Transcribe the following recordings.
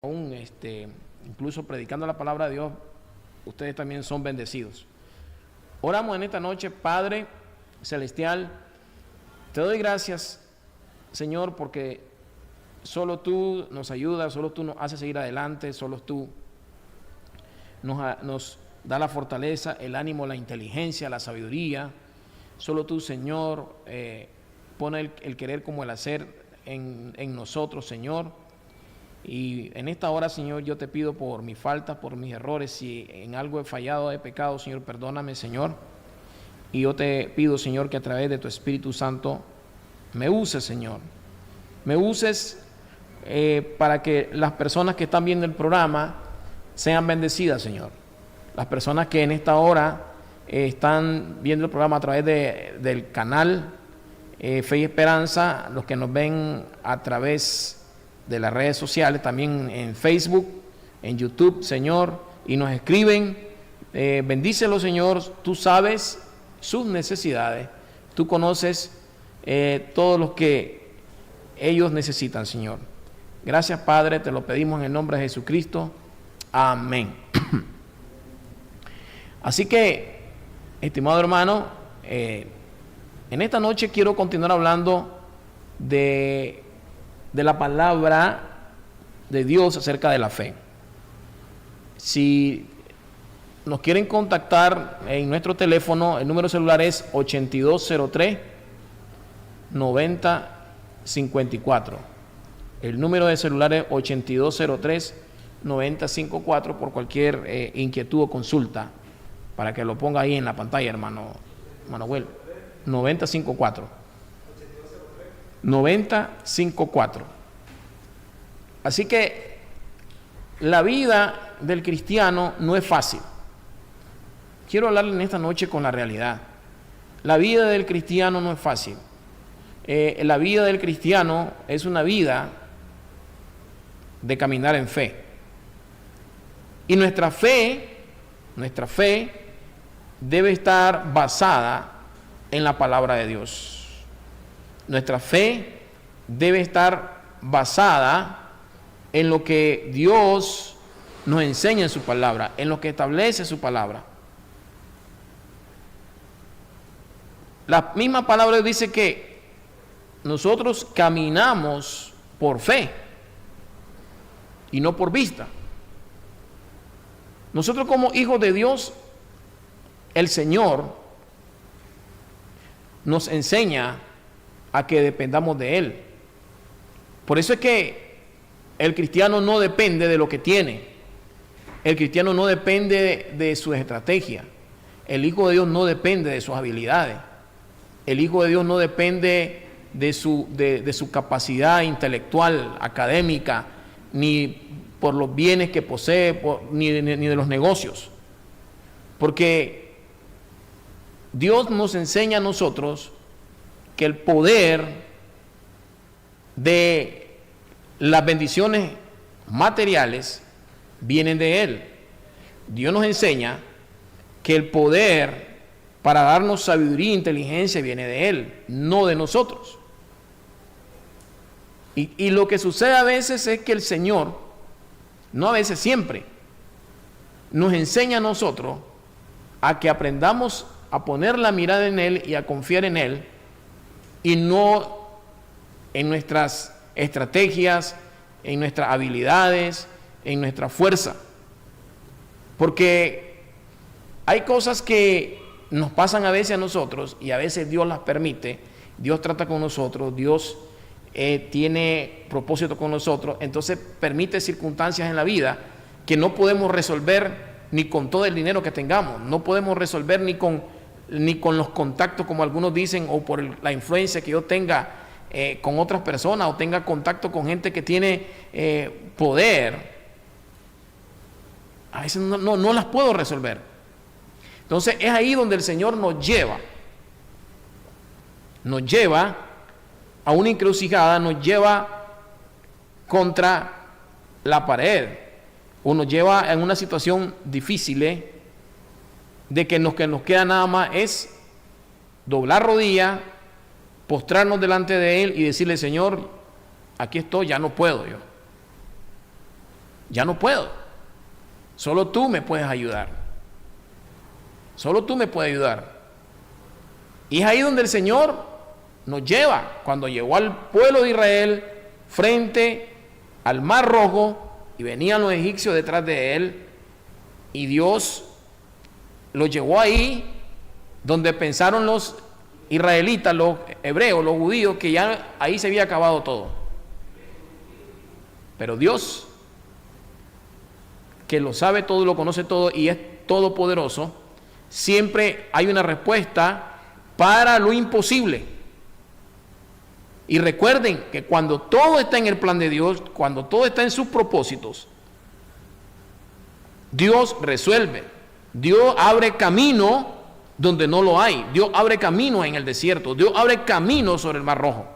aún incluso predicando la palabra de Dios, ustedes también son bendecidos. Oramos en esta noche. Padre Celestial, te doy gracias, Señor, porque solo tú nos ayudas, solo tú nos haces seguir adelante, solo tú nos da la fortaleza, el ánimo, la inteligencia, la sabiduría. Solo tú, Señor, pone el querer como el hacer en nosotros, Señor. Y en esta hora, Señor, yo te pido por mis faltas, por mis errores, si en algo he fallado, he pecado, Señor, perdóname, Señor. Y yo te pido, Señor, que a través de tu Espíritu Santo me uses, Señor. Me uses para que las personas que están viendo el programa sean bendecidas, Señor. Las personas que en esta hora están viendo el programa a través del canal Fe y Esperanza, los que nos ven a través de las redes sociales, también en Facebook, en YouTube, Señor, y nos escriben, bendícelo, Señor. Tú sabes sus necesidades, tú conoces todo lo que ellos necesitan, Señor. Gracias, Padre, te lo pedimos en el nombre de Jesucristo. Amén. Así que, estimado hermano, en esta noche quiero continuar hablando de la palabra de Dios acerca de la fe. Si nos quieren contactar en nuestro teléfono, el número celular es 8203-9054. El número de celular es 8203-9054 por cualquier inquietud o consulta, para que lo ponga ahí en la pantalla, hermano Manuel. 9054. 9054. Así que la vida del cristiano no es fácil. Quiero hablarle en esta noche con la realidad. La vida del cristiano no es fácil. La vida del cristiano es una vida de caminar en fe. Y nuestra fe debe estar basada en la palabra de Dios. Nuestra fe debe estar basada en lo que Dios nos enseña en su palabra, en lo que establece su palabra. La misma palabra dice que nosotros caminamos por fe y no por vista. Nosotros como hijos de Dios, el Señor nos enseña a que dependamos de Él. Por eso es que el cristiano no depende de lo que tiene. El cristiano no depende de su estrategia. El Hijo de Dios no depende de sus habilidades. El Hijo de Dios no depende de su capacidad intelectual, académica, ni por los bienes que posee, ni de los negocios. Porque Dios nos enseña a nosotros que el poder de las bendiciones materiales vienen de Él. Dios nos enseña que el poder para darnos sabiduría e inteligencia viene de Él, no de nosotros. Y lo que sucede a veces es que el Señor, no a veces, siempre, nos enseña a nosotros a que aprendamos a poner la mirada en Él y a confiar en Él, y no en nuestras estrategias, en nuestras habilidades, en nuestra fuerza. Porque hay cosas que nos pasan a veces a nosotros y a veces Dios las permite. Dios trata con nosotros, Dios tiene propósito con nosotros, entonces permite circunstancias en la vida que no podemos resolver ni con todo el dinero que tengamos, no podemos resolver ni con los contactos, como algunos dicen, o por la influencia que yo tenga con otras personas, o tenga contacto con gente que tiene poder. A veces no las puedo resolver. Entonces es ahí donde el Señor nos lleva a una encrucijada, nos lleva contra la pared, o nos lleva en una situación difícil, de que lo que nos queda nada más es doblar rodilla, postrarnos delante de Él y decirle: Señor, aquí estoy, ya no puedo yo. ya no puedo. Solo tú me puedes ayudar. Solo tú me puedes ayudar. Y es ahí donde el Señor nos lleva, cuando llevó al pueblo de Israel frente al Mar Rojo y venían los egipcios detrás de él, y Dios los llevó ahí donde pensaron los israelitas, los hebreos, los judíos, que ya ahí se había acabado todo. Pero Dios, que lo sabe todo, lo conoce todo y es todopoderoso, siempre hay una respuesta para lo imposible. Y recuerden que cuando todo está en el plan de Dios, cuando todo está en sus propósitos, Dios resuelve. Dios abre camino donde no lo hay. Dios abre camino en el desierto. Dios abre camino sobre el Mar Rojo.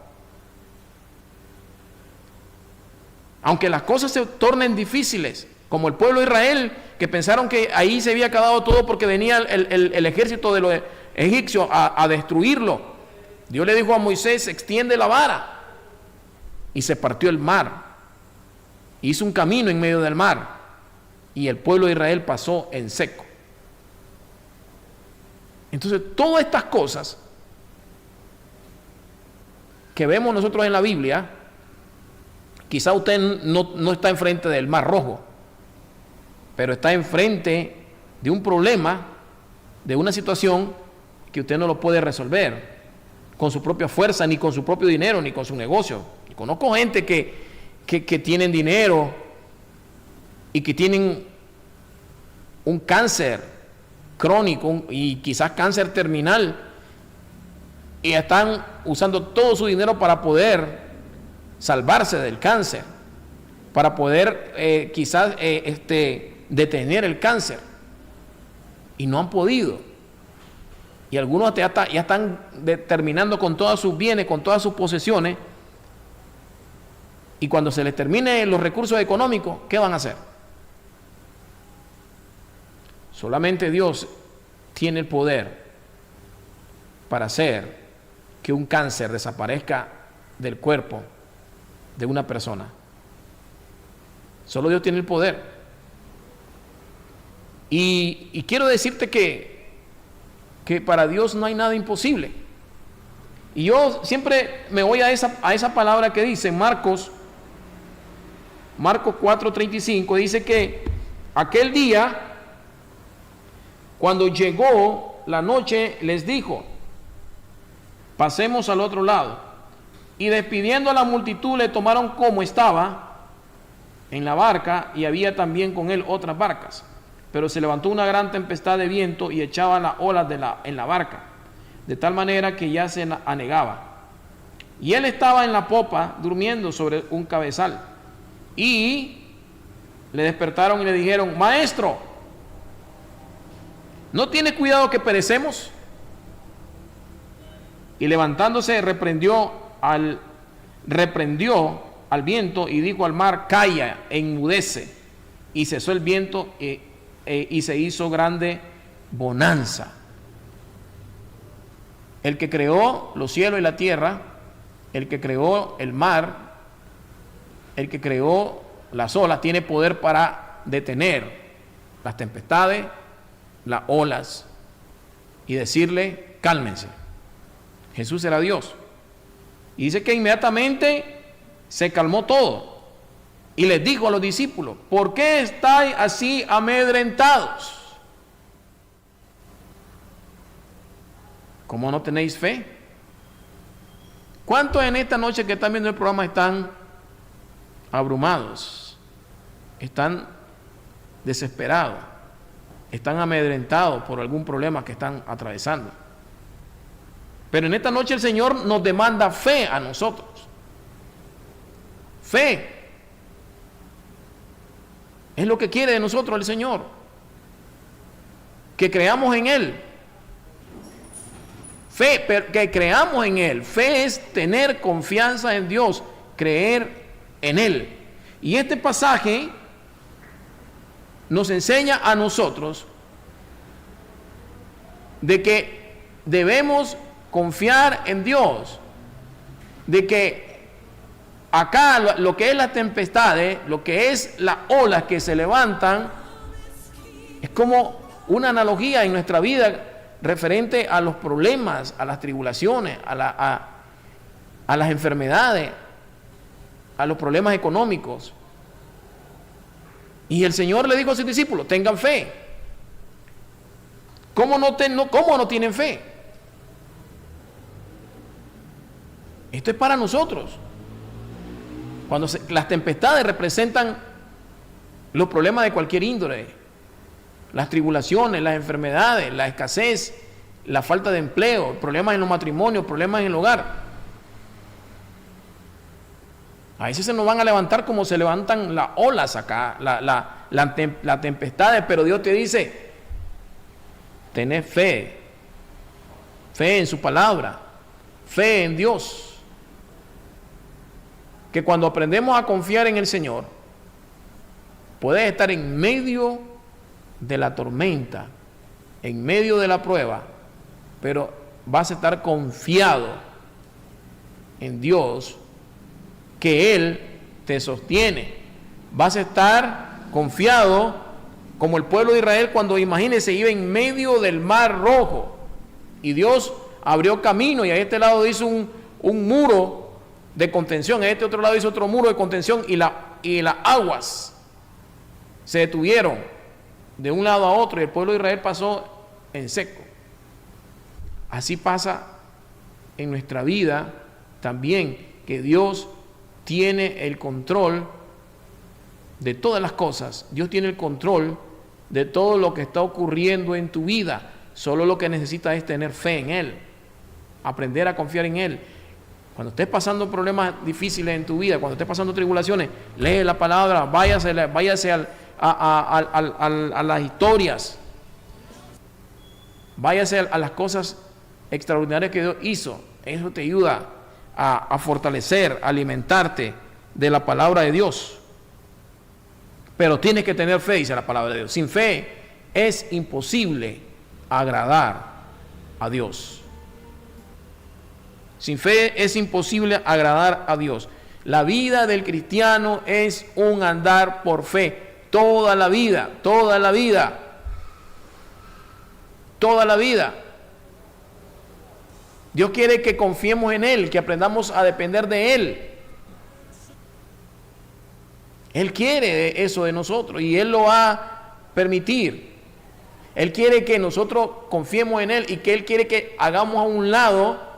Aunque las cosas se tornen difíciles, como el pueblo de Israel, que pensaron que ahí se había acabado todo porque venía el ejército de los egipcios a destruirlo. Dios le dijo a Moisés: extiende la vara. Y se partió el mar. Hizo un camino en medio del mar. Y el pueblo de Israel pasó en seco. Entonces, todas estas cosas que vemos nosotros en la Biblia, quizá usted no está enfrente del Mar Rojo, pero está enfrente de un problema, de una situación que usted no lo puede resolver con su propia fuerza, ni con su propio dinero, ni con su negocio. Y conozco gente que tienen dinero y que tienen un cáncer crónico y quizás cáncer terminal, y están usando todo su dinero para poder salvarse del cáncer, para poder quizás detener el cáncer, y no han podido. Y algunos ya están terminando con todos sus bienes, con todas sus posesiones, y cuando se les termine los recursos económicos, ¿qué van a hacer? Solamente Dios tiene el poder para hacer que un cáncer desaparezca del cuerpo de una persona. Solo Dios tiene el poder. Y quiero decirte que para Dios no hay nada imposible. Y yo siempre me voy a esa palabra que dice Marcos 4:35, dice que aquel día, cuando llegó la noche, les dijo: pasemos al otro lado. Y despidiendo a la multitud, le tomaron como estaba en la barca, y había también con él otras barcas. Pero se levantó una gran tempestad de viento y echaba las olas en la barca, de tal manera que ya se anegaba. Y él estaba en la popa, durmiendo sobre un cabezal. Y le despertaron y le dijeron: Maestro, ¿no tienes cuidado que perecemos? Y levantándose reprendió al viento y dijo al mar: calla, enmudece. Y cesó el viento y se hizo grande bonanza. El que creó los cielos y la tierra, el que creó el mar, el que creó las olas, tiene poder para detener las tempestades, las olas, y decirle: cálmense. Jesús era Dios. Y dice que inmediatamente se calmó todo. Y les dijo a los discípulos: ¿por qué estáis así amedrentados? ¿Cómo no tenéis fe? ¿Cuántos en esta noche que están viendo el programa están abrumados? Están desesperados, están amedrentados por algún problema que están atravesando. Pero en esta noche el Señor nos demanda fe a nosotros. Fe. Es lo que quiere de nosotros el Señor. Que creamos en Él. Fe, que creamos en Él. Fe es tener confianza en Dios, creer en Él. Y este pasaje nos enseña a nosotros de que debemos confiar en Dios, de que acá lo que es las tempestades, lo que es las olas que se levantan, es como una analogía en nuestra vida referente a los problemas, a las tribulaciones, a las enfermedades, a los problemas económicos. Y el Señor le dijo a sus discípulos, tengan fe. ¿Cómo no tienen fe? Esto es para nosotros. Cuando las tempestades representan los problemas de cualquier índole, las tribulaciones, las enfermedades, la escasez, la falta de empleo, problemas en los matrimonios, problemas en el hogar. A veces se nos van a levantar como se levantan las olas acá, las tempestades, pero Dios te dice, tened fe, fe en su palabra, fe en Dios. Que cuando aprendemos a confiar en el Señor, puedes estar en medio de la tormenta, en medio de la prueba, pero vas a estar confiado en Dios, que Él te sostiene. Vas a estar confiado como el pueblo de Israel cuando, imagínense, iba en medio del mar rojo y Dios abrió camino y a este lado hizo un muro de contención, a este otro lado hizo otro muro de contención y las aguas se detuvieron de un lado a otro y el pueblo de Israel pasó en seco. Así pasa en nuestra vida también, que Dios tiene el control de todas las cosas. Dios tiene el control de todo lo que está ocurriendo en tu vida. Solo lo que necesitas es tener fe en Él, aprender a confiar en Él. Cuando estés pasando problemas difíciles en tu vida, cuando estés pasando tribulaciones, lee la palabra, váyase a las historias, váyase a las cosas extraordinarias que Dios hizo. Eso te ayuda a fortalecer, a alimentarte de la palabra de Dios. Pero tienes que tener fe, dice la palabra de Dios. Sin fe es imposible agradar a Dios. Sin fe es imposible agradar a Dios. La vida del cristiano es un andar por fe. Toda la vida, toda la vida, toda la vida. Dios quiere que confiemos en Él, que aprendamos a depender de Él. Él quiere eso de nosotros y Él lo va a permitir. Él quiere que nosotros confiemos en Él y que Él quiere que hagamos a un lado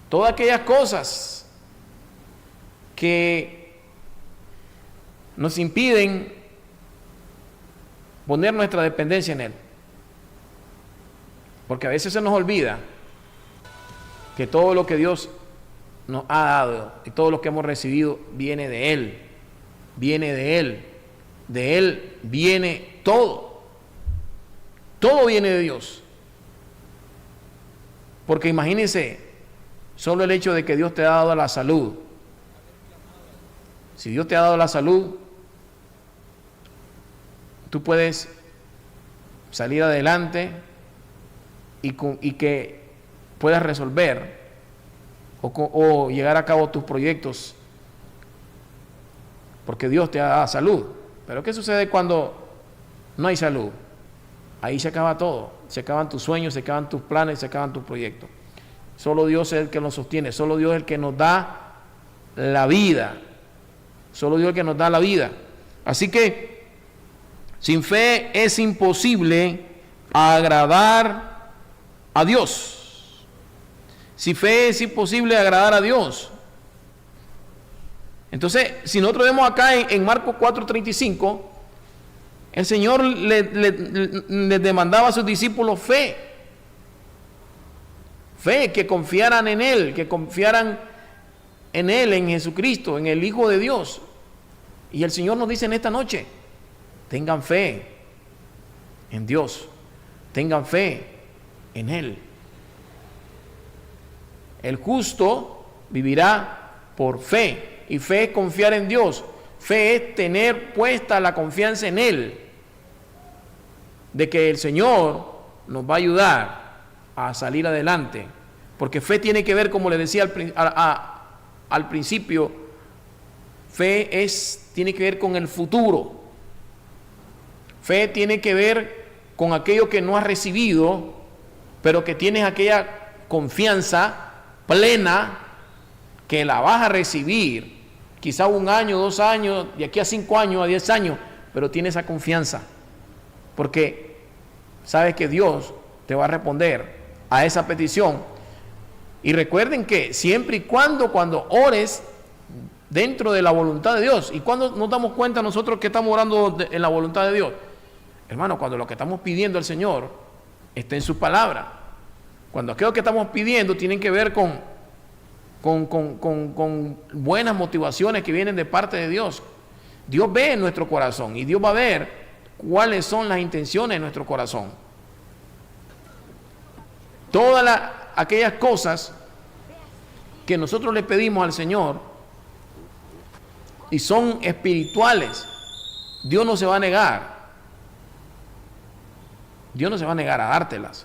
todas aquellas cosas que nos impiden poner nuestra dependencia en Él. Porque a veces se nos olvida que todo lo que Dios nos ha dado y todo lo que hemos recibido viene de Él. Viene de Él. De Él viene todo. Todo viene de Dios. Porque imagínense, solo el hecho de que Dios te ha dado la salud. Si Dios te ha dado la salud, tú puedes salir adelante y que puedas resolver o llegar a cabo tus proyectos, porque Dios te ha dado salud. Pero ¿qué sucede cuando no hay salud? Ahí se acaba todo, se acaban tus sueños, se acaban tus planes, se acaban tus proyectos. Solo Dios es el que nos sostiene, solo Dios es el que nos da la vida, solo Dios es el que nos da la vida. Así que sin fe es imposible agradar a Dios. Sin fe es imposible agradar a Dios. Entonces, si nosotros vemos acá en Marcos 4:35, el Señor le demandaba a sus discípulos fe. Fe, que confiaran en Él, que confiaran en Él, en Jesucristo, en el Hijo de Dios. Y el Señor nos dice en esta noche, tengan fe en Dios, tengan fe en Él. El justo vivirá por fe, y fe es confiar en Dios. Fe es tener puesta la confianza en Él, de que el Señor nos va a ayudar a salir adelante, Porque fe tiene que ver, como le decía al principio, fe tiene que ver con el futuro. Fe tiene que ver con aquello que no has recibido, pero que tienes aquella confianza plena que la vas a recibir, quizá 1 año, 2 años, de aquí a 5 años, a 10 años, pero tienes esa confianza, porque sabes que Dios te va a responder a esa petición. Y recuerden que siempre y cuando ores dentro de la voluntad de Dios, y cuando nos damos cuenta nosotros que estamos orando en la voluntad de Dios, hermano, cuando lo que estamos pidiendo al Señor está en su palabra, cuando aquello que estamos pidiendo tienen que ver con buenas motivaciones que vienen de parte de Dios. Dios ve en nuestro corazón y Dios va a ver cuáles son las intenciones de nuestro corazón. Todas aquellas cosas que nosotros le pedimos al Señor y son espirituales, Dios no se va a negar. Dios no se va a negar a dártelas.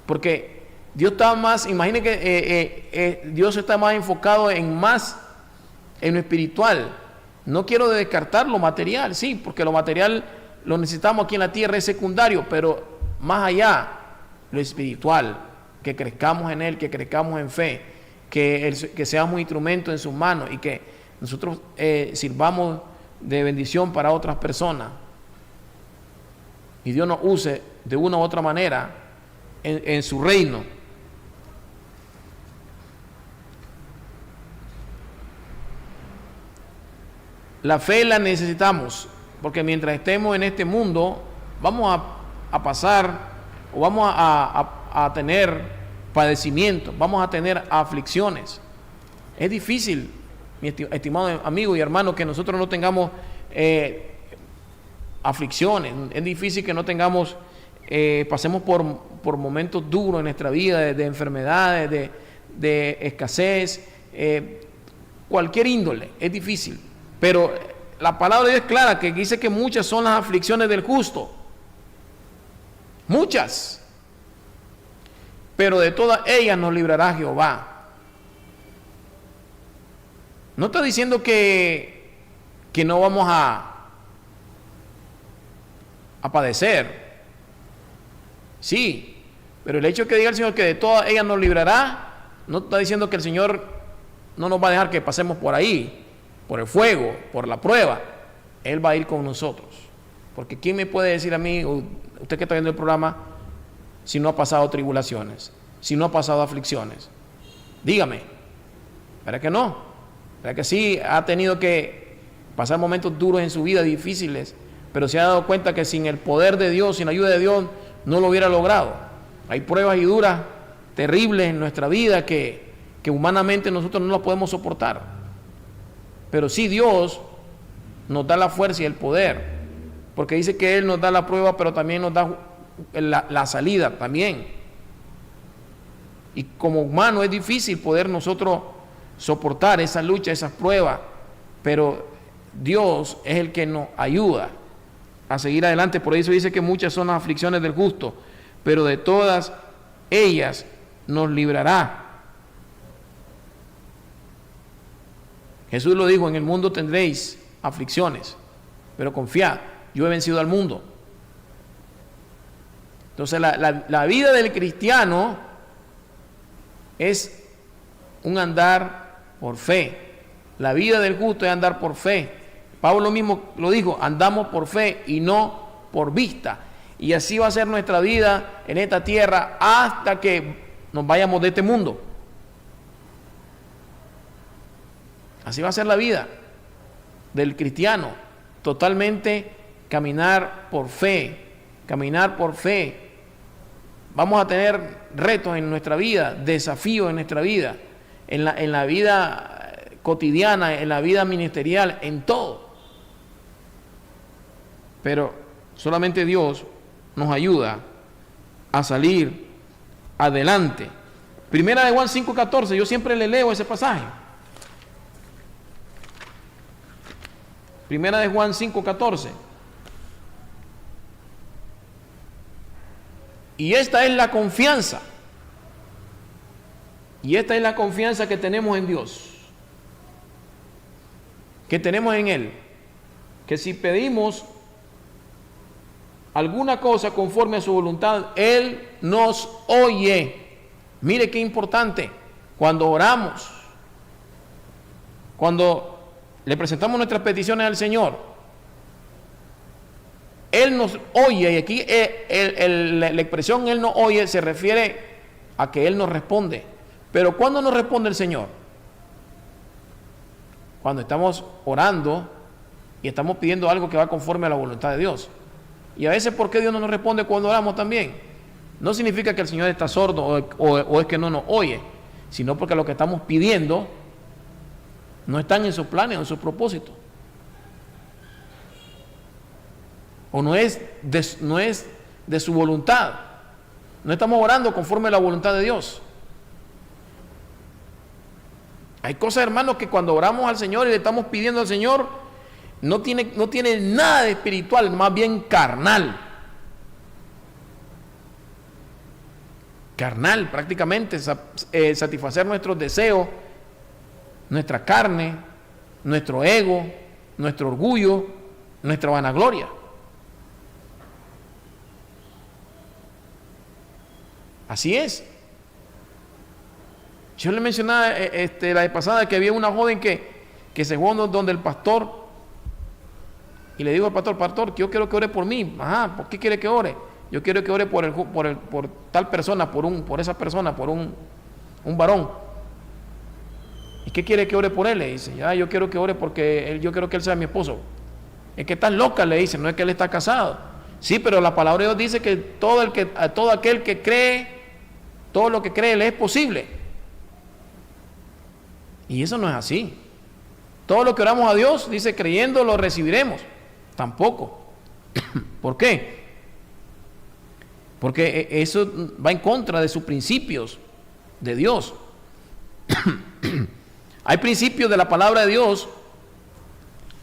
Porque Dios está más, imagine que Dios está más enfocado en lo espiritual. No quiero descartar lo material, sí, porque lo material lo necesitamos aquí en la tierra, es secundario, pero más allá, lo espiritual, que crezcamos en Él, que crezcamos en fe, que seamos instrumentos en sus manos y que nosotros sirvamos de bendición para otras personas. Y Dios nos use de una u otra manera en su reino. La fe la necesitamos, porque mientras estemos en este mundo, vamos a pasar o vamos a tener padecimientos, vamos a tener aflicciones. Es difícil, mi estimado amigo y hermano, que nosotros no tengamos aflicciones. Es difícil que no tengamos, pasemos por momentos duros en nuestra vida, de enfermedades, de escasez, cualquier índole, es difícil. Pero la palabra de Dios es clara, que dice que muchas son las aflicciones del justo. Muchas. Pero de todas ellas nos librará Jehová. No está diciendo que no vamos a padecer. Sí, pero el hecho que diga el Señor que de todas ellas nos librará, no está diciendo que el Señor no nos va a dejar que pasemos por ahí, por el fuego, por la prueba. Él va a ir con nosotros. Porque ¿quién me puede decir a mí, usted que está viendo el programa, si no ha pasado tribulaciones, si no ha pasado aflicciones? Dígame, ¿verdad que no? ¿Verdad que sí ha tenido que pasar momentos duros en su vida, difíciles, pero se ha dado cuenta que sin el poder de Dios, sin la ayuda de Dios, no lo hubiera logrado? Hay pruebas y duras terribles en nuestra vida que humanamente nosotros no las podemos soportar. Pero sí Dios nos da la fuerza y el poder, porque dice que Él nos da la prueba, pero también nos da la salida también. Y como humano es difícil poder nosotros soportar esa lucha, esas pruebas, pero Dios es el que nos ayuda a seguir adelante. Por eso dice que muchas son las aflicciones del justo, pero de todas ellas nos librará. Jesús lo dijo: en el mundo tendréis aflicciones, pero confiad, yo he vencido al mundo. Entonces la vida del cristiano es un andar por fe. La vida del justo es andar por fe. Pablo mismo lo dijo: andamos por fe y no por vista. Y así va a ser nuestra vida en esta tierra hasta que nos vayamos de este mundo. Así va a ser la vida del cristiano, totalmente caminar por fe, caminar por fe. Vamos a tener retos en nuestra vida, desafíos en nuestra vida, en la vida cotidiana, en la vida ministerial, en todo. Pero solamente Dios nos ayuda a salir adelante. Primera de Juan 5:14, yo siempre le leo ese pasaje. Primera de Juan 5:14. Y esta es la confianza Y esta es la confianza que tenemos en Dios, que tenemos en Él, que si pedimos alguna cosa conforme a su voluntad, Él nos oye. Mire qué importante, cuando oramos, cuando le presentamos nuestras peticiones al Señor, Él nos oye. Y aquí la expresión Él nos oye se refiere a que Él nos responde. Pero ¿cuándo nos responde el Señor? Cuando estamos orando y estamos pidiendo algo que va conforme a la voluntad de Dios. Y a veces, ¿por qué Dios no nos responde cuando oramos también? No significa que el Señor está sordo o es que no nos oye, sino porque lo que estamos pidiendo no están en sus planes o en sus propósitos. O no es de su voluntad. No estamos orando conforme a la voluntad de Dios. Hay cosas, hermanos, que cuando oramos al Señor y le estamos pidiendo al Señor, no tiene nada de espiritual, más bien carnal. Carnal, prácticamente, satisfacer nuestros deseos, nuestra carne, nuestro ego, nuestro orgullo, nuestra vanagloria. Así es. Yo le mencionaba la vez pasada que había una joven que se fue donde el pastor y le dijo al pastor, que yo quiero que ore por mí. Ajá, ¿por qué quiere que ore? Yo quiero que ore por tal persona, por esa persona, por un varón. ¿Y qué quiere que ore por él? Le dice, yo quiero que ore porque yo quiero que él sea mi esposo. Es que estás loca, le dice, no es que él está casado. Sí, pero la palabra de Dios dice que todo aquel que cree, todo lo que cree le es posible. Y eso no es así. Todo lo que oramos a Dios, dice, creyendo lo recibiremos. Tampoco. ¿Por qué? Porque eso va en contra de sus principios de Dios. Hay principios de la palabra de Dios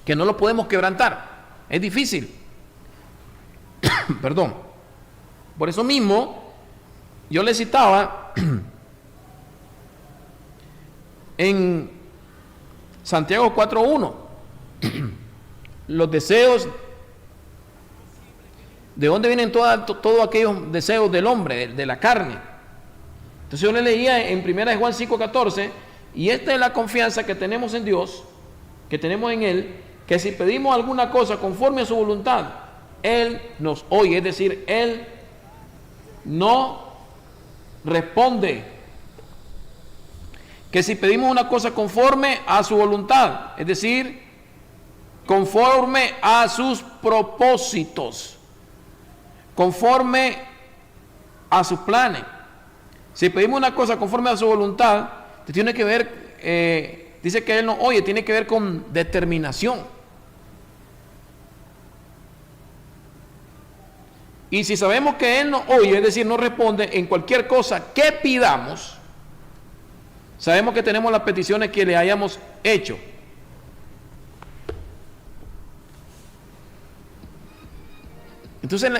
que no los podemos quebrantar. Es difícil. Perdón. Por eso mismo, yo le citaba en Santiago 4:1 los deseos, de dónde vienen todos aquellos deseos del hombre, de la carne. Entonces yo le leía en 1 Juan 5:14, y esta es la confianza que tenemos en Dios, que tenemos en Él, que si pedimos alguna cosa conforme a su voluntad, Él nos oye, es decir, Él no responde. Que si pedimos una cosa conforme a su voluntad, es decir, conforme a sus propósitos, conforme a sus planes. Si pedimos una cosa conforme a su voluntad, tiene que ver, dice que Él nos oye, tiene que ver con determinación. Y si sabemos que Él nos oye, es decir, nos responde en cualquier cosa que pidamos, sabemos que tenemos las peticiones que le hayamos hecho. Entonces,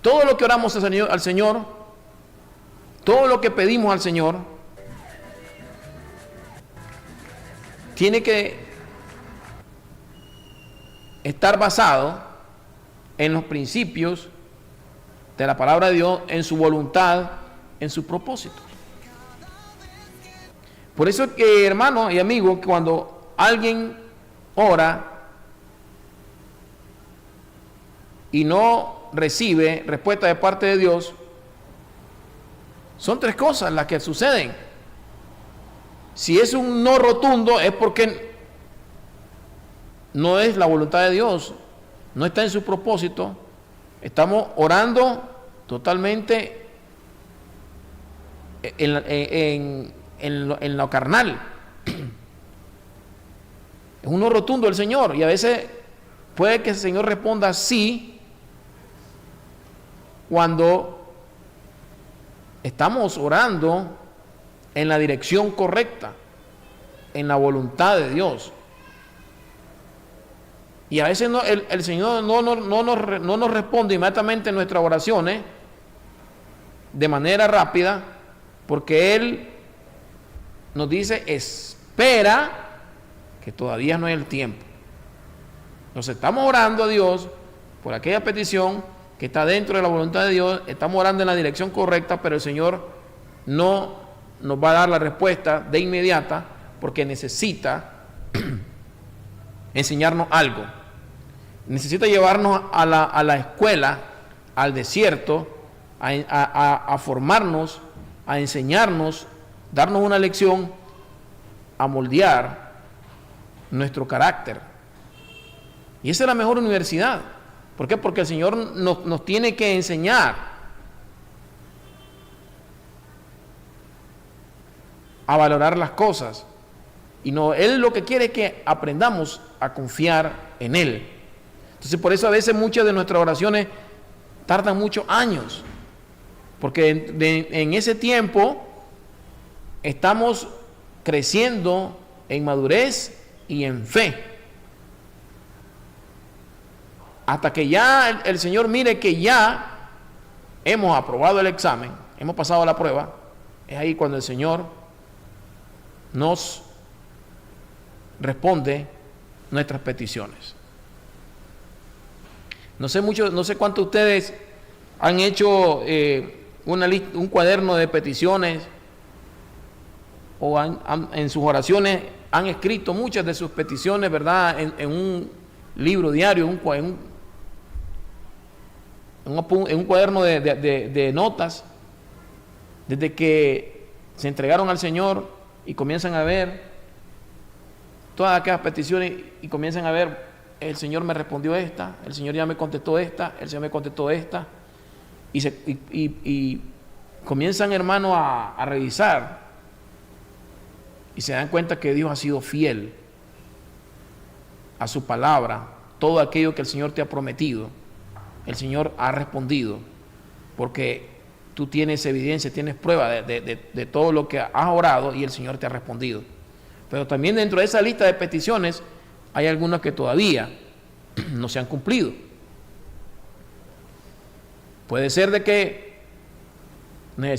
todo lo que oramos al Señor, todo lo que pedimos al Señor, tiene que estar basado en los principios de la palabra de Dios, en su voluntad, en su propósito. Por eso que, hermano y amigo, cuando alguien ora y no recibe respuesta de parte de Dios, son tres cosas las que suceden. Si es un no rotundo, es porque no es la voluntad de Dios, no está en su propósito. Estamos orando totalmente en lo carnal. Es un no rotundo el Señor, y a veces puede que el Señor responda sí cuando estamos orando en la dirección correcta, en la voluntad de Dios. Y a veces el Señor no nos responde inmediatamente en nuestras oraciones, de manera rápida, porque Él nos dice, espera, que todavía no es el tiempo. Nos estamos orando a Dios por aquella petición que está dentro de la voluntad de Dios, estamos orando en la dirección correcta, pero el Señor no nos va a dar la respuesta de inmediata, porque necesita enseñarnos algo. Necesita llevarnos a la escuela, al desierto, a formarnos, a enseñarnos, darnos una lección, a moldear nuestro carácter. Y esa es la mejor universidad. ¿Por qué? Porque el Señor nos tiene que enseñar a valorar las cosas. Y no, Él lo que quiere es que aprendamos a confiar en Él. Entonces, por eso a veces muchas de nuestras oraciones tardan muchos años, porque en ese tiempo estamos creciendo en madurez y en fe, hasta que ya el Señor mire que ya hemos aprobado el examen, hemos pasado la prueba. Es ahí cuando el Señor nos responde nuestras peticiones. No sé cuántos de ustedes han hecho un cuaderno de peticiones, o en sus oraciones han escrito muchas de sus peticiones, ¿verdad? En un libro diario, en un cuaderno de notas, desde que se entregaron al Señor y comienzan a ver todas aquellas peticiones y comienzan a ver, el Señor me respondió esta, el Señor ya me contestó esta, el Señor me contestó esta, y comienzan, hermano, a revisar, y se dan cuenta que Dios ha sido fiel a su palabra. Todo aquello que el Señor te ha prometido, el Señor ha respondido, porque tú tienes evidencia, tienes prueba de todo lo que has orado, y el Señor te ha respondido. Pero también dentro de esa lista de peticiones hay algunas que todavía no se han cumplido. Puede ser de que el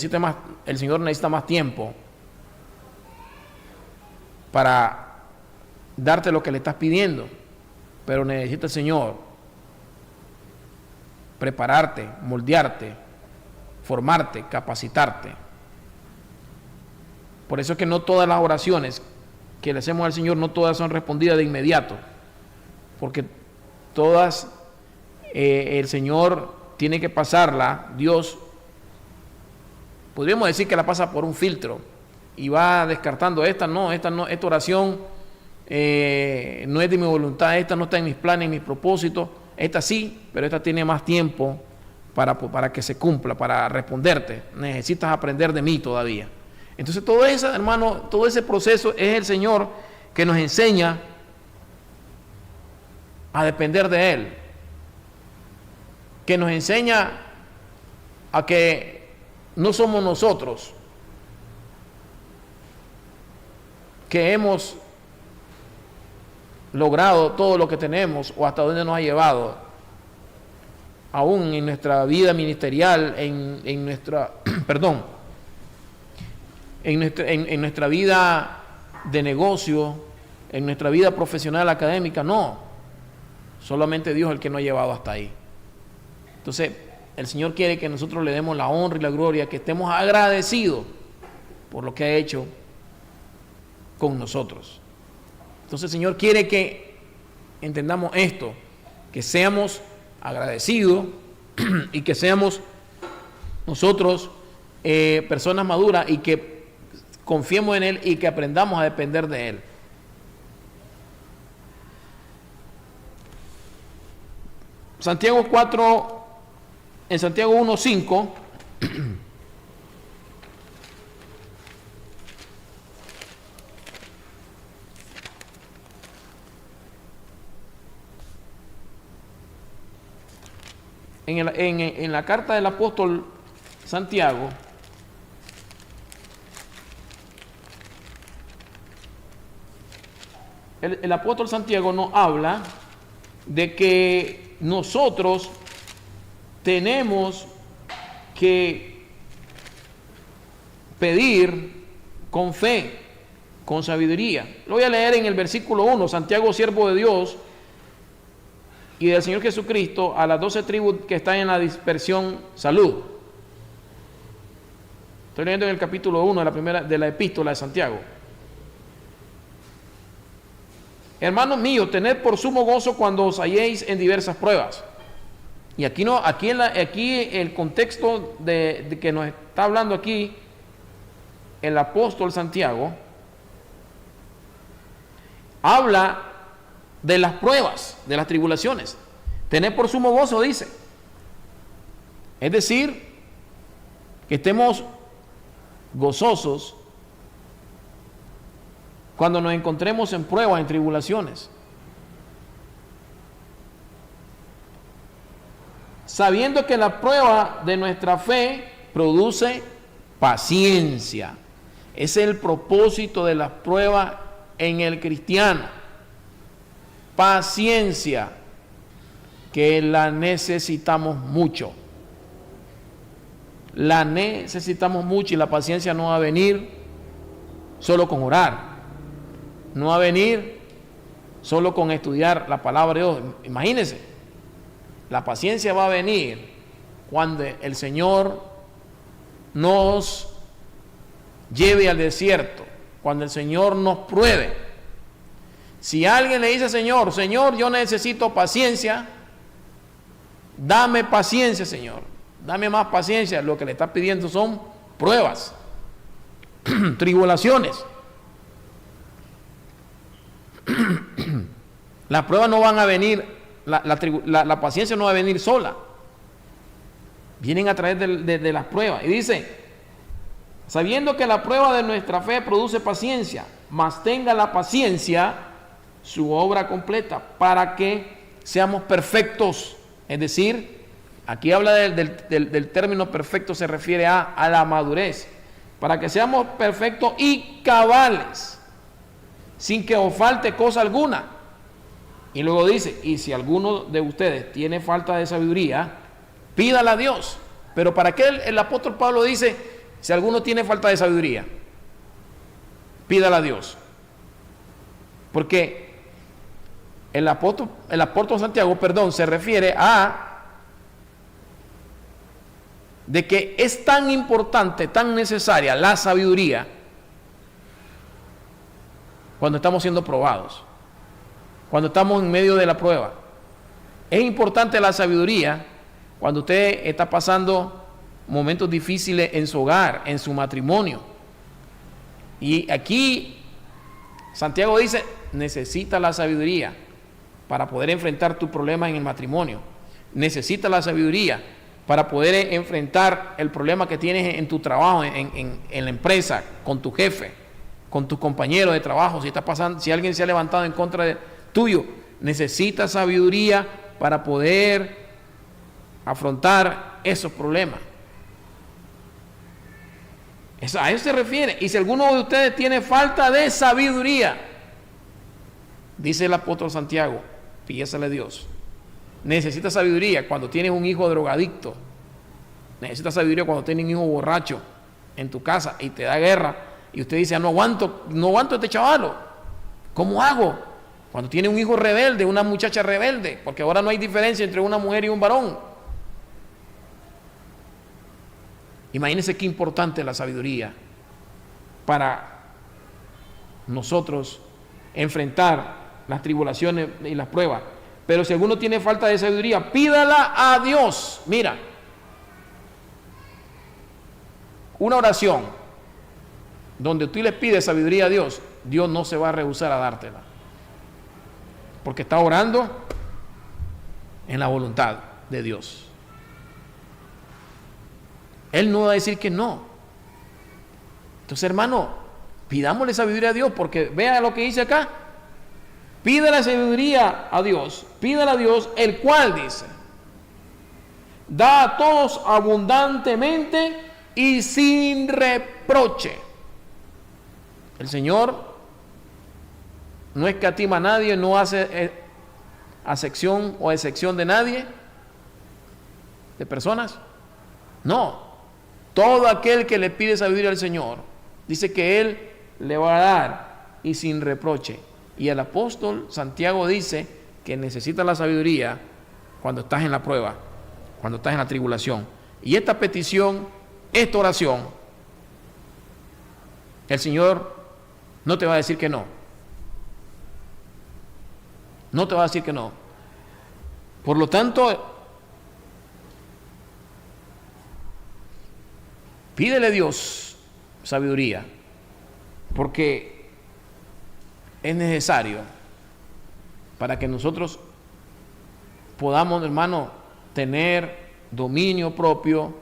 Señor necesita más tiempo para darte lo que le estás pidiendo, pero necesita el Señor prepararte, moldearte, formarte, capacitarte. Por eso es que no todas las oraciones que le hacemos al Señor, no todas son respondidas de inmediato, porque todas el Señor tiene que pasarla. Dios, podríamos decir que la pasa por un filtro y va descartando esta oración no es de mi voluntad, esta no está en mis planes, en mis propósitos, esta sí, pero esta tiene más tiempo para que se cumpla, para responderte. Necesitas aprender de mí todavía. Entonces todo eso, hermano, todo ese proceso es el Señor que nos enseña a depender de Él, que nos enseña a que no somos nosotros que hemos logrado todo lo que tenemos o hasta dónde nos ha llevado, aún en nuestra vida ministerial, en nuestra vida de negocio, en nuestra vida profesional, académica. No, solamente Dios es el que nos ha llevado hasta ahí. Entonces el Señor quiere que nosotros le demos la honra y la gloria, que estemos agradecidos por lo que ha hecho con nosotros. Entonces el Señor quiere que entendamos esto, que seamos agradecidos y que seamos nosotros personas maduras y que confiemos en Él y que aprendamos a depender de Él. Santiago 4, en Santiago 1:5, en la carta del apóstol Santiago, el apóstol Santiago nos habla de que nosotros tenemos que pedir con fe, con sabiduría. Lo voy a leer en el versículo 1, Santiago, siervo de Dios y del Señor Jesucristo, a las 12 tribus que están en la dispersión, salud. Estoy leyendo en el capítulo 1 de la epístola de Santiago. Hermanos míos, tened por sumo gozo cuando os halléis en diversas pruebas. Y aquí el contexto de que nos está hablando aquí el apóstol Santiago, habla de las pruebas, de las tribulaciones. Tened por sumo gozo, dice. Es decir, que estemos gozosos cuando nos encontremos en pruebas, en tribulaciones, sabiendo que la prueba de nuestra fe produce paciencia. Ese es el propósito de las pruebas en el cristiano. Paciencia, que la necesitamos mucho. La necesitamos mucho, y la paciencia no va a venir solo con orar. No va a venir solo con estudiar la palabra de Dios. Imagínense, la paciencia va a venir cuando el Señor nos lleve al desierto, cuando el Señor nos pruebe. Si alguien le dice, Señor, yo necesito paciencia, dame paciencia, Señor, dame más paciencia, lo que le está pidiendo son pruebas, tribulaciones. Las pruebas no van a venir, la paciencia no va a venir sola, vienen a través de las pruebas. Y dice, sabiendo que la prueba de nuestra fe produce paciencia, mas tenga la paciencia su obra completa, para que seamos perfectos. Es decir, aquí habla del término perfecto, se refiere a la madurez, para que seamos perfectos y cabales, sin que os falte cosa alguna. Y luego dice, y si alguno de ustedes tiene falta de sabiduría, pídala a Dios. Pero ¿para qué el apóstol Pablo dice, si alguno tiene falta de sabiduría, pídala a Dios? Porque el apóstol Santiago, se refiere a de que es tan importante, tan necesaria la sabiduría cuando estamos siendo probados, cuando estamos en medio de la prueba. Es importante la sabiduría cuando usted está pasando momentos difíciles en su hogar, en su matrimonio. Y aquí Santiago dice, necesita la sabiduría para poder enfrentar tus problemas en el matrimonio. Necesita la sabiduría para poder enfrentar el problema que tienes en tu trabajo, en la empresa, con tu jefe, con tus compañeros de trabajo. Si alguien se ha levantado en contra de tuyo, necesita sabiduría para poder afrontar esos problemas. A eso se refiere. Y si alguno de ustedes tiene falta de sabiduría, dice el apóstol Santiago, pídesele a Dios. Necesita sabiduría cuando tienes un hijo drogadicto. Necesita sabiduría cuando tienes un hijo borracho en tu casa y te da guerra. Y usted dice, no aguanto a este chavalo. ¿Cómo hago? Cuando tiene un hijo rebelde, una muchacha rebelde, porque ahora no hay diferencia entre una mujer y un varón. Imagínense qué importante es la sabiduría para nosotros enfrentar las tribulaciones y las pruebas. Pero si alguno tiene falta de sabiduría, pídala a Dios. Mira, una oración donde tú le pides sabiduría a Dios, Dios no se va a rehusar a dártela, porque está orando en la voluntad de Dios. Él no va a decir que no. Entonces, hermano, pidámosle sabiduría a Dios, porque vea lo que dice acá. Pide la sabiduría a Dios, pídala a Dios, el cual dice, da a todos abundantemente y sin reproche. El Señor no escatima a nadie, no hace acepción o excepción de nadie, de personas. No, Todo aquel que le pide sabiduría al Señor, dice que Él le va a dar y sin reproche. Y el apóstol Santiago dice que necesitas la sabiduría cuando estás en la prueba, cuando estás en la tribulación. Y esta petición, esta oración, el Señor no te va a decir que no. No te va a decir que no. Por lo tanto, pídele a Dios sabiduría, porque es necesario para que nosotros podamos, hermano, tener dominio propio,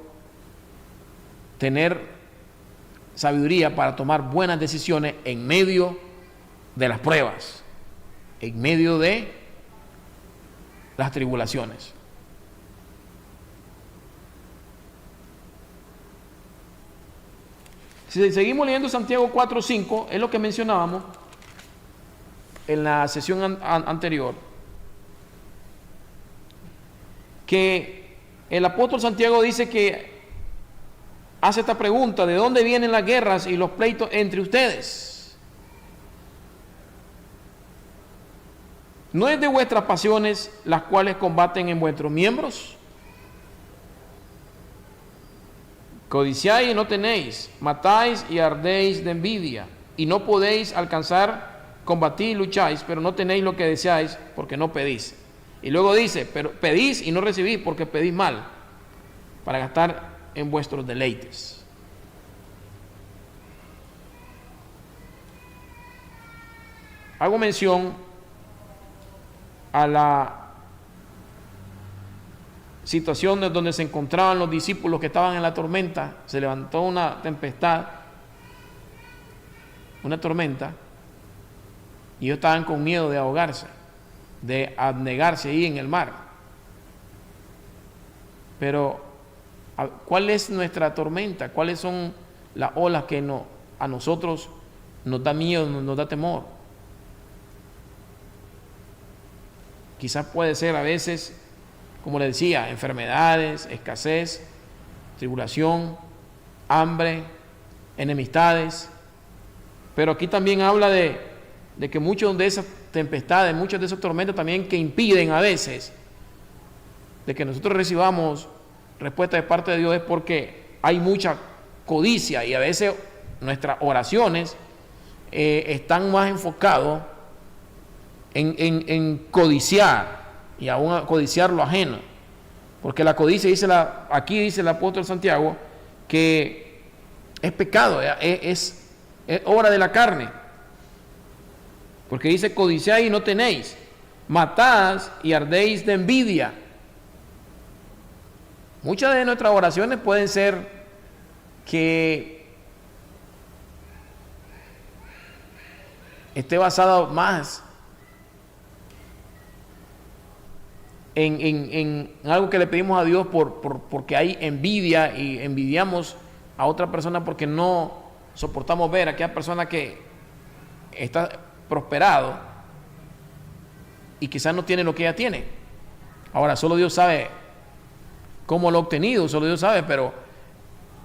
tener sabiduría para tomar buenas decisiones en medio de las pruebas, en medio de las tribulaciones. Si seguimos leyendo Santiago 4:5, es lo que mencionábamos en la sesión anterior, que el apóstol Santiago dice que hace esta pregunta: ¿de dónde vienen las guerras y los pleitos entre ustedes? ¿No es de vuestras pasiones las cuales combaten en vuestros miembros? Codiciáis y no tenéis, matáis y ardéis de envidia, y no podéis alcanzar, combatís y lucháis, pero no tenéis lo que deseáis, porque no pedís. Y luego dice, pero pedís y no recibís, porque pedís mal, para gastar en vuestros deleites. Hago mención a la situación donde se encontraban los discípulos que estaban en la tormenta. Se levantó una tempestad, una tormenta, y ellos estaban con miedo de ahogarse, de abnegarse ahí en el mar. Pero ¿cuál es nuestra tormenta? ¿Cuáles son las olas que a nosotros nos da miedo, nos da temor? Quizás puede ser a veces, como le decía, enfermedades, escasez, tribulación, hambre, enemistades. Pero aquí también habla de que muchas de esas tempestades, muchas de esas tormentas también que impiden a veces de que nosotros recibamos respuesta de parte de Dios, es porque hay mucha codicia, y a veces nuestras oraciones están más enfocados en codiciar, y aún a codiciar lo ajeno, porque la codicia, aquí dice el apóstol Santiago, que es pecado, es obra de la carne, porque dice: codiciáis y no tenéis, matad y ardéis de envidia. Muchas de nuestras oraciones pueden ser que esté basada más en algo que le pedimos a Dios porque hay envidia, y envidiamos a otra persona porque no soportamos ver a aquella persona que está prosperado y quizás no tiene lo que ella tiene. Ahora, solo Dios sabe cómo lo ha obtenido, solo Dios sabe, pero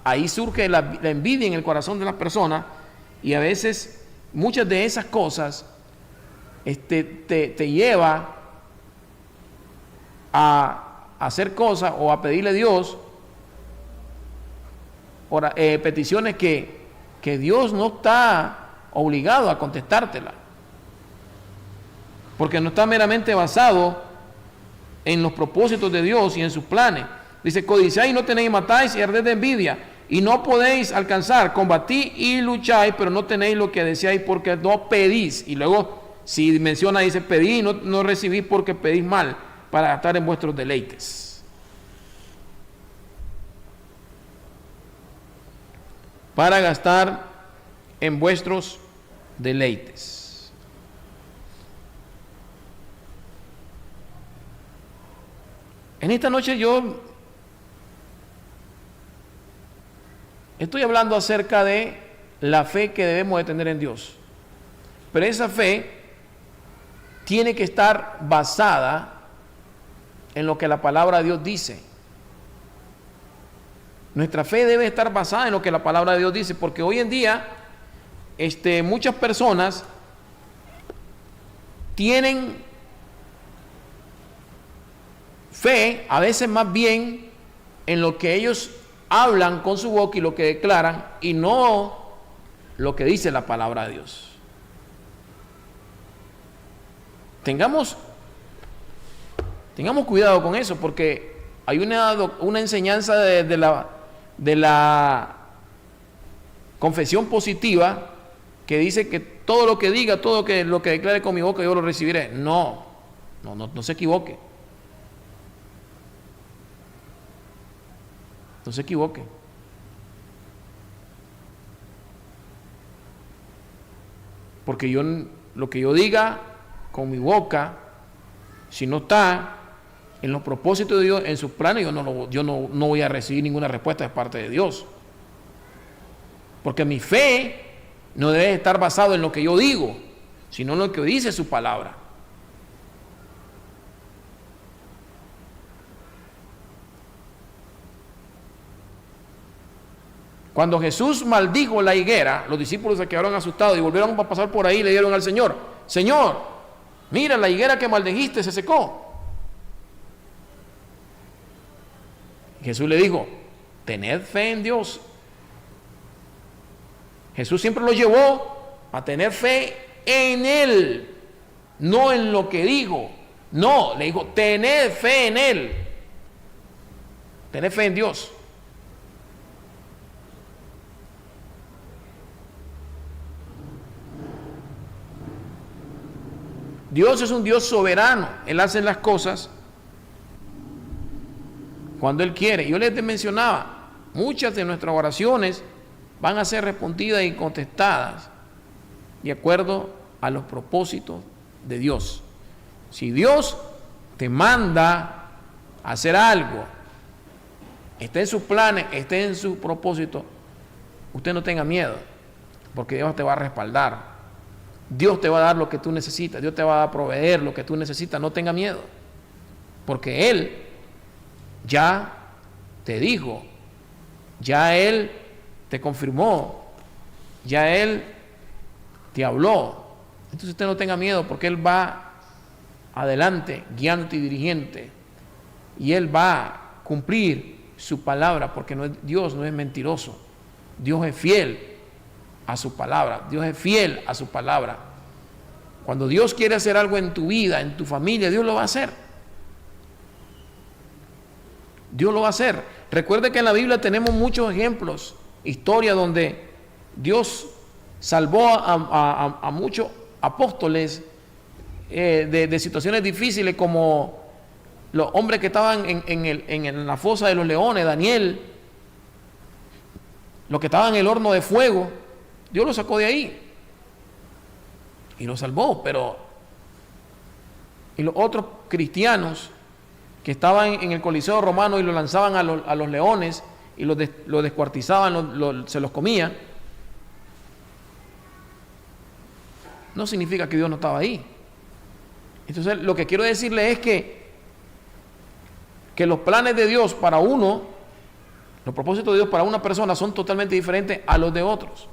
ahí surge la envidia en el corazón de las personas, y a veces muchas de esas cosas te lleva a hacer cosas o a pedirle a Dios peticiones que Dios no está obligado a contestártela, porque no está meramente basado en los propósitos de Dios y en sus planes. Dice: codiciáis y no tenéis, matáis y ardéis de envidia, y no podéis alcanzar, combatís y lucháis, pero no tenéis lo que deseáis, porque no pedís. Y luego, si menciona, dice: pedís y no recibís, porque pedís mal, para gastar en vuestros deleites. Para gastar en vuestros deleites. En esta noche yo estoy hablando acerca de la fe que debemos de tener en Dios. Pero esa fe tiene que estar basada en lo que la palabra de Dios dice. Nuestra fe debe estar basada en lo que la palabra de Dios dice, porque hoy en día muchas personas tienen fe, a veces más bien en lo que ellos hablan con su boca y lo que declaran, y no lo que dice la palabra de Dios. Tengamos cuidado con eso, porque hay una enseñanza de la confesión positiva que dice que todo lo que diga, todo lo que declare con mi boca, yo lo recibiré. No se equivoque. No se equivoque. Porque lo que yo diga con mi boca, si no está en los propósitos de Dios, en sus planes, yo no voy a recibir ninguna respuesta de parte de Dios. Porque mi fe no debe estar basado en lo que yo digo, sino en lo que dice su palabra. Cuando Jesús maldijo la higuera, los discípulos se quedaron asustados y volvieron a pasar por ahí y le dieron al Señor: Señor, mira, la higuera que maldijiste se secó. Jesús le dijo: tened fe en Dios. Jesús siempre lo llevó a tener fe en Él, no en lo que dijo. No, le dijo: tened fe en Él. Tened fe en Dios. Dios es un Dios soberano. Él hace las cosas cuando Él quiere. Yo les mencionaba, muchas de nuestras oraciones van a ser respondidas y contestadas de acuerdo a los propósitos de Dios. Si Dios te manda a hacer algo, esté en sus planes, esté en su propósito, usted no tenga miedo, porque Dios te va a respaldar. Dios te va a dar lo que tú necesitas, Dios te va a proveer lo que tú necesitas. No tenga miedo, porque Él ya te dijo, ya Él te confirmó, ya Él te habló. Entonces usted no tenga miedo, porque Él va adelante, guiándote y dirigiente, y Él va a cumplir su palabra, porque Dios no es mentiroso. Dios es fiel a su palabra. Dios es fiel a su palabra. Cuando Dios quiere hacer algo en tu vida, en tu familia, Dios lo va a hacer. Dios lo va a hacer. Recuerde que en la Biblia tenemos muchos ejemplos, historias donde Dios salvó a muchos apóstoles de situaciones difíciles, como los hombres que estaban en la fosa de los leones, Daniel, los que estaban en el horno de fuego. Dios lo sacó de ahí y lo salvó. Y los otros cristianos que estaban en el Coliseo romano y lo lanzaban a los leones y los descuartizaban, se los comían, no significa que Dios no estaba ahí. Entonces, lo que quiero decirle es que los planes de Dios para uno, los propósitos de Dios para una persona son totalmente diferentes a los de otros.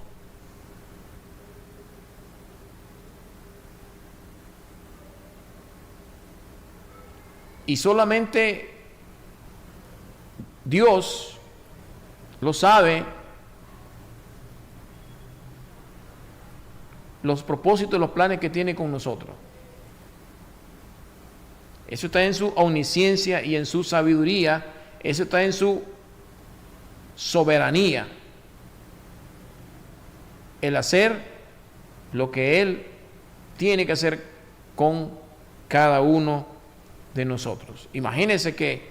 Y solamente Dios lo sabe, los propósitos y los planes que tiene con nosotros. Eso está en su omnisciencia y en su sabiduría. Eso está en su soberanía. El hacer lo que Él tiene que hacer con cada uno de nosotros. Imagínense que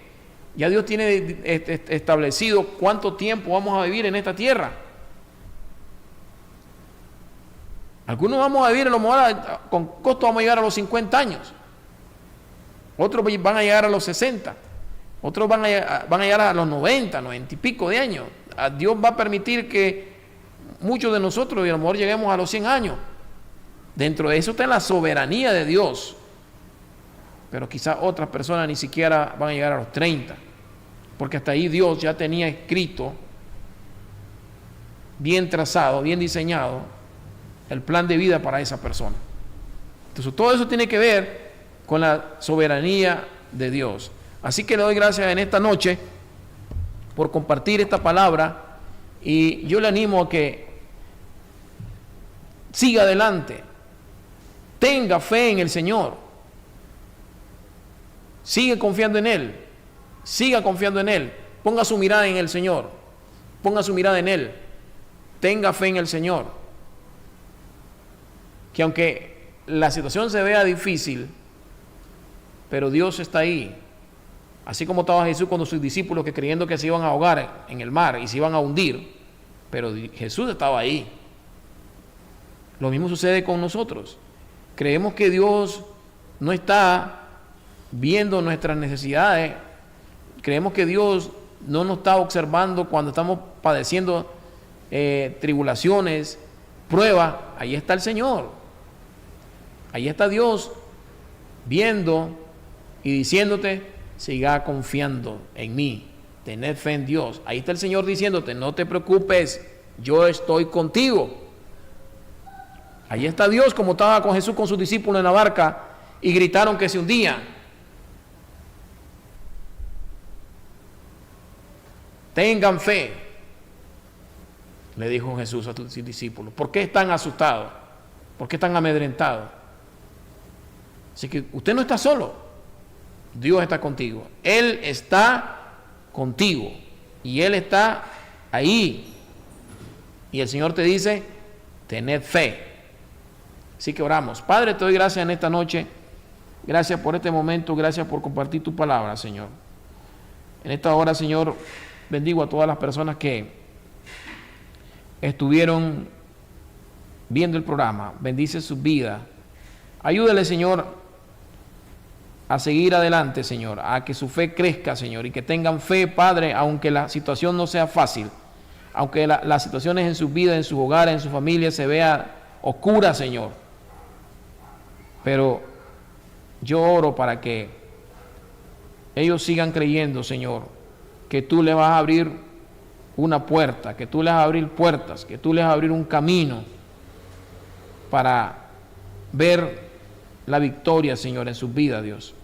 ya Dios tiene establecido cuánto tiempo vamos a vivir en esta tierra. Algunos vamos a vivir, a lo mejor con costo vamos a llegar a los 50 años. Otros van a llegar a los 60. Otros van a llegar a los 90 y pico de años. Dios va a permitir que muchos de nosotros, a lo mejor lleguemos a los 100 años. Dentro de eso está la soberanía de Dios. Pero quizás otras personas ni siquiera van a llegar a los 30. porque hasta ahí Dios ya tenía escrito, bien trazado, bien diseñado, el plan de vida para esa persona. Entonces todo eso tiene que ver con la soberanía de Dios. Así que le doy gracias en esta noche por compartir esta palabra, y yo le animo a que siga adelante, tenga fe en el Señor, sigue confiando en Él, siga confiando en Él, ponga su mirada en el Señor, ponga su mirada en Él, tenga fe en el Señor, que aunque la situación se vea difícil, pero Dios está ahí. Así como estaba Jesús con sus discípulos, que creyendo que se iban a ahogar en el mar y se iban a hundir, pero Jesús estaba ahí. Lo mismo sucede con nosotros. Creemos que Dios no está viendo nuestras necesidades. Creemos que Dios no nos está observando cuando estamos padeciendo tribulaciones, pruebas. Ahí está el Señor. Ahí está Dios viendo y diciéndote: siga confiando en mí, tened fe en Dios. Ahí está el Señor diciéndote: no te preocupes, yo estoy contigo. Ahí está Dios, como estaba con Jesús con sus discípulos en la barca y gritaron que se hundían. Tengan fe, le dijo Jesús a sus discípulos. ¿Por qué están asustados? ¿Por qué están amedrentados? Así que usted no está solo, Dios está contigo. Él está contigo y Él está ahí. Y el Señor te dice: tened fe. Así que oramos. Padre, te doy gracias en esta noche. Gracias por este momento. Gracias por compartir tu palabra, Señor. En esta hora, Señor, bendigo a todas las personas que estuvieron viendo el programa. Bendice su vida. Ayúdale, Señor, a seguir adelante, Señor, a que su fe crezca, Señor, y que tengan fe, Padre, aunque la situación no sea fácil, aunque las situaciones en sus vidas, en sus hogares, en su familia se vea oscura, Señor. Pero yo oro para que ellos sigan creyendo, Señor, que tú les vas a abrir una puerta, que tú les vas a abrir puertas, que tú les vas a abrir un camino para ver la victoria, Señor, en sus vidas, Dios.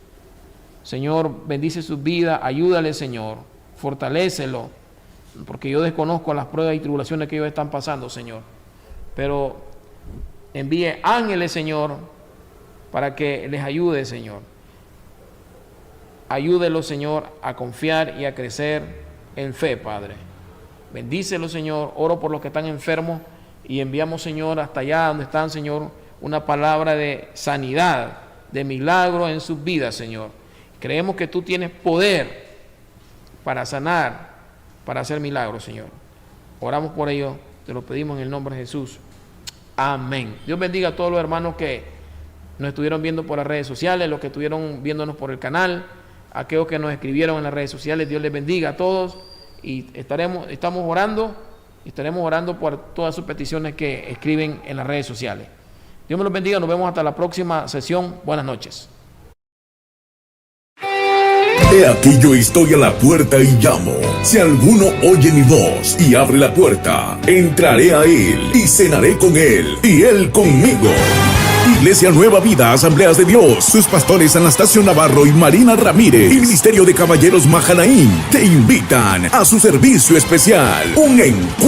Señor, bendice sus vidas, ayúdale, Señor, fortalécelo, porque yo desconozco las pruebas y tribulaciones que ellos están pasando, Señor. Pero envíe ángeles, Señor, para que les ayude, Señor. Ayúdelo, Señor, a confiar y a crecer en fe, Padre. Bendícelo, Señor. Oro por los que están enfermos y enviamos, Señor, hasta allá donde están, Señor, una palabra de sanidad, de milagro en sus vidas, Señor. Creemos que tú tienes poder para sanar, para hacer milagros, Señor. Oramos por ello, te lo pedimos en el nombre de Jesús. Amén. Dios bendiga a todos los hermanos que nos estuvieron viendo por las redes sociales, los que estuvieron viéndonos por el canal, aquellos que nos escribieron en las redes sociales. Dios les bendiga a todos y estaremos orando por todas sus peticiones que escriben en las redes sociales. Dios me los bendiga, nos vemos hasta la próxima sesión. Buenas noches. He aquí yo estoy a la puerta y llamo. Si alguno oye mi voz y abre la puerta, entraré a él y cenaré con él y él conmigo. Iglesia Nueva Vida, Asambleas de Dios, sus pastores Anastasio Navarro y Marina Ramírez y Ministerio de Caballeros Mahanaim te invitan a su servicio especial, un encuentro.